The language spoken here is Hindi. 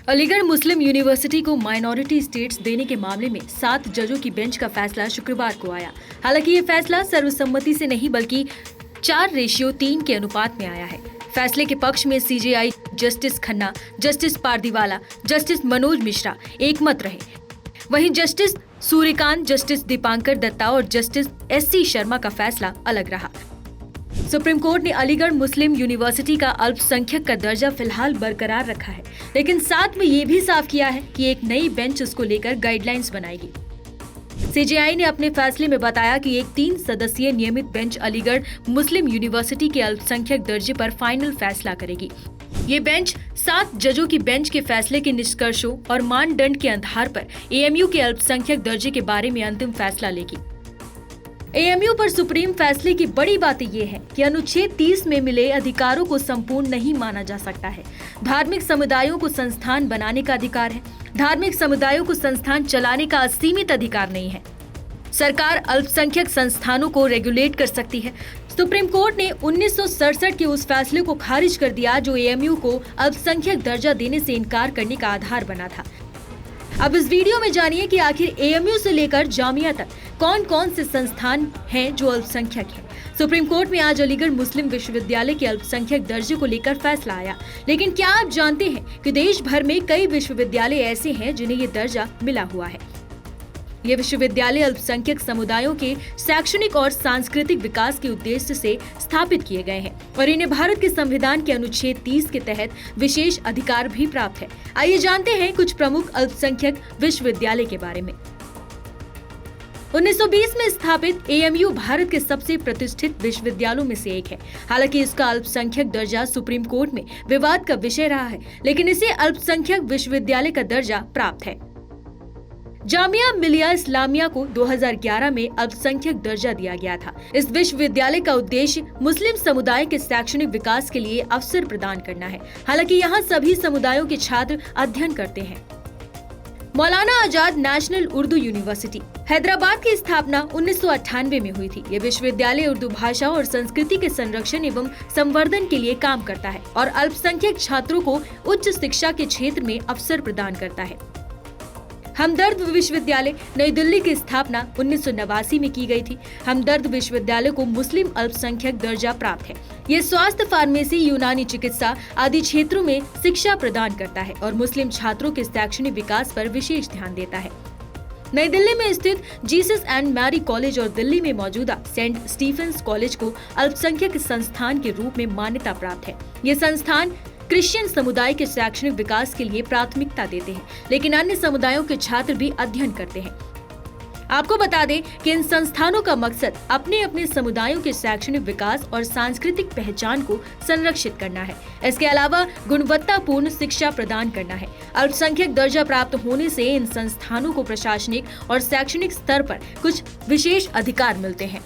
अलीगढ़ मुस्लिम यूनिवर्सिटी को माइनॉरिटी स्टेट्स देने के मामले में 7 जजों की बेंच का फैसला शुक्रवार को आया। हालांकि ये फैसला सर्वसम्मति से नहीं बल्कि 4:3 के अनुपात में आया है। फैसले के पक्ष में CJI justice Khanna, justice Pardiwala, justice Manoj Mishra एकमत रहे। वहीं जस्टिस सूर्यकांत, जस्टिस दीपांकर दत्ता और जस्टिस एससी शर्मा का फैसला अलग रहा। सुप्रीम कोर्ट ने अलीगढ़ मुस्लिम यूनिवर्सिटी का अल्पसंख्यक का दर्जा फिलहाल बरकरार रखा है, लेकिन साथ में ये भी साफ किया है कि एक नई बेंच उसको लेकर गाइडलाइंस बनाएगी। सीजेआई ने अपने फैसले में बताया कि एक 3 सदस्यीय नियमित बेंच अलीगढ़ मुस्लिम यूनिवर्सिटी के अल्पसंख्यक दर्जे पर फाइनल फैसला करेगी। ये बेंच 7 जजों की बेंच के फैसले के निष्कर्षों और मानदंड के आधार पर एएमयू के अल्पसंख्यक दर्जे के बारे में अंतिम फैसला लेगी। एएमयू पर सुप्रीम फैसले की बड़ी बात यह है कि अनुच्छेद 30 में मिले अधिकारों को संपूर्ण नहीं माना जा सकता है। धार्मिक समुदायों को संस्थान बनाने का अधिकार है। धार्मिक समुदायों को संस्थान चलाने का असीमित अधिकार नहीं है। सरकार अल्पसंख्यक संस्थानों को रेगुलेट कर सकती है। सुप्रीम कोर्ट ने 1967 के उस फैसले को खारिज कर दिया जो एएमयू को अल्पसंख्यक दर्जा देने से इनकार करने का आधार बना था। अब इस वीडियो में जानिए कि आखिर एएमयू से लेकर जामिया तक कौन कौन से संस्थान हैं जो अल्पसंख्यक हैं। सुप्रीम कोर्ट में आज अलीगढ़ मुस्लिम विश्वविद्यालय के अल्पसंख्यक दर्जे को लेकर फैसला आया। लेकिन क्या आप जानते हैं कि देश भर में कई विश्वविद्यालय ऐसे हैं जिन्हें ये दर्जा मिला हुआ है। ये विश्वविद्यालय अल्पसंख्यक समुदायों के शैक्षणिक और सांस्कृतिक विकास के उद्देश्य से स्थापित किए गए हैं और इन्हें भारत के संविधान के अनुच्छेद 30 के तहत विशेष अधिकार भी प्राप्त है। आइए जानते हैं कुछ प्रमुख अल्पसंख्यक विश्वविद्यालय के बारे में। 1920 में स्थापित एएमयू भारत के सबसे प्रतिष्ठित विश्वविद्यालयों में से एक है। हालांकि इसका अल्पसंख्यक दर्जा सुप्रीम कोर्ट में विवाद का विषय रहा है, लेकिन इसे अल्पसंख्यक विश्वविद्यालय का दर्जा प्राप्त है। जामिया मिलिया इस्लामिया को 2011 में अल्पसंख्यक दर्जा दिया गया था। इस विश्वविद्यालय का उद्देश्य मुस्लिम समुदाय के शैक्षणिक विकास के लिए अवसर प्रदान करना है। हालांकि यहाँ सभी समुदायों के छात्र अध्ययन करते हैं। मौलाना आजाद नेशनल उर्दू यूनिवर्सिटी हैदराबाद की स्थापना 1998 में हुई थी। ये विश्वविद्यालय उर्दू भाषा और संस्कृति के संरक्षण एवं संवर्धन के लिए काम करता है और अल्पसंख्यक छात्रों को उच्च शिक्षा के क्षेत्र में अवसर प्रदान करता है। हमदर्द विश्वविद्यालय नई दिल्ली की स्थापना 1989 में की गई थी। हमदर्द विश्वविद्यालय को मुस्लिम अल्पसंख्यक दर्जा प्राप्त है। ये स्वास्थ्य, फार्मेसी, यूनानी चिकित्सा आदि क्षेत्रों में शिक्षा प्रदान करता है और मुस्लिम छात्रों के शैक्षणिक विकास पर विशेष ध्यान देता है। नई दिल्ली में स्थित जीसस एंड मैरी कॉलेज और दिल्ली में मौजूदा सेंट स्टीफेंस कॉलेज को अल्पसंख्यक संस्थान के रूप में मान्यता प्राप्त है। ये संस्थान क्रिश्चियन समुदाय के शैक्षणिक विकास के लिए प्राथमिकता देते हैं, लेकिन अन्य समुदायों के छात्र भी अध्ययन करते हैं। आपको बता दें कि इन संस्थानों का मकसद अपने अपने समुदायों के शैक्षणिक विकास और सांस्कृतिक पहचान को संरक्षित करना है। इसके अलावा गुणवत्तापूर्ण शिक्षा प्रदान करना है। अल्पसंख्यक दर्जा प्राप्त होने से इन संस्थानों को प्रशासनिक और शैक्षणिक स्तर पर कुछ विशेष अधिकार मिलते हैं।